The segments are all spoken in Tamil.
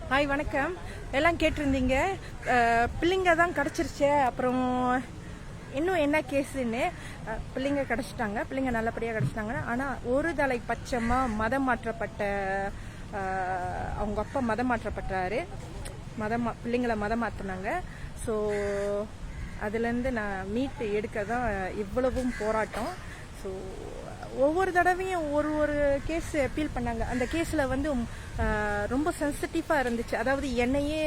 ஹாய் வணக்கம். எல்லாம் கேட்டிருந்தீங்க பிள்ளைங்க தான் கிடச்சிருச்சு, அப்புறம் இன்னும் என்ன கேஸுன்னு. பிள்ளைங்க கிடச்சிட்டாங்க, பிள்ளைங்க நல்லபடியாக கிடச்சிட்டாங்க. ஆனால் ஒரு தலை பட்சமாக மதம் மாற்றப்பட்ட அவங்க அப்பா மதம் மாற்றப்பட்டாரு, பிள்ளைங்களை மதம் மாற்றினாங்க. ஸோ அதுலேருந்து நான் மீட்டு எடுக்க தான் இவ்வளவும் போராட்டம். ஸோ ஒவ்வொரு தடவையும் ஒரு ஒரு கேஸ் அப்பீல் பண்ணாங்க. அந்த கேஸில் வந்து ரொம்ப சென்சிட்டிவாக இருந்துச்சு. அதாவது என்னையே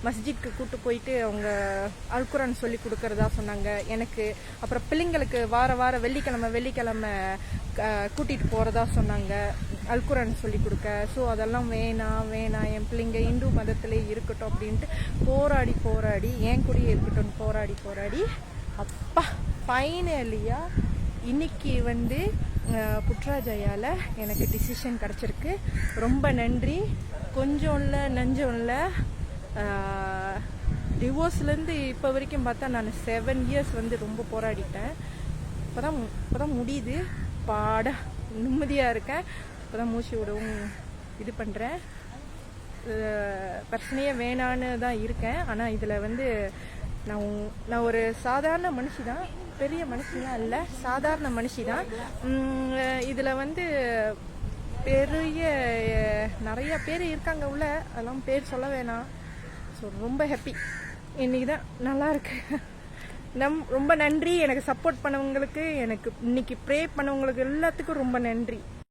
மஸ்ஜித்க்கு கூட்டு போயிட்டு அவங்க அல்குரான் சொல்லி கொடுக்கறதா சொன்னாங்க எனக்கு. அப்புறம் பிள்ளைங்களுக்கு வார வெள்ளிக்கிழமை கூட்டிகிட்டு போகிறதா சொன்னாங்க அல்குரான் சொல்லி கொடுக்க. ஸோ அதெல்லாம் வேணாம், என் பிள்ளைங்க இந்து மதத்திலே இருக்கட்டும் அப்படின்ட்டு போராடி என் கூடயே இருக்கட்டும் போராடி அப்பா ஃபைனலியா இன்னைக்கு வந்து புட்ராஜயால எனக்கு டிசிஷன் கிடச்சிருக்கு. ரொம்ப நன்றி. கொஞ்சம் இல்லை நஞ்சம் இல்லை. டிவோர்ஸ்லேருந்து இப்போ வரைக்கும் பார்த்தா நான் 7 இயர்ஸ் வந்து ரொம்ப போராடிட்டேன். இப்போதான் முடியுது. பாட நிம்மதியாக இருக்கேன். இப்போதான் மூச்சு விடவும் இது பண்ணுறேன். பிரச்சனையே வேணான்னு தான் இருக்கேன். ஆனால் இதில் வந்து நான் ஒரு சாதாரண மனுஷி தான், பெரிய மனுஷிலாம் இல்லை, சாதாரண மனுஷி தான். இதில் வந்து நிறைய பேர் இருக்காங்க உள்ள, அதெல்லாம் பேர் சொல்ல வேணாம். ஸோ ரொம்ப ஹாப்பி. இன்னைக்கு தான் நல்லா இருக்கு. ரொம்ப நன்றி எனக்கு சப்போர்ட் பண்ணவங்களுக்கு, எனக்கு இன்னைக்கு ப்ரே பண்ணவங்களுக்கு எல்லாத்துக்கும் ரொம்ப நன்றி.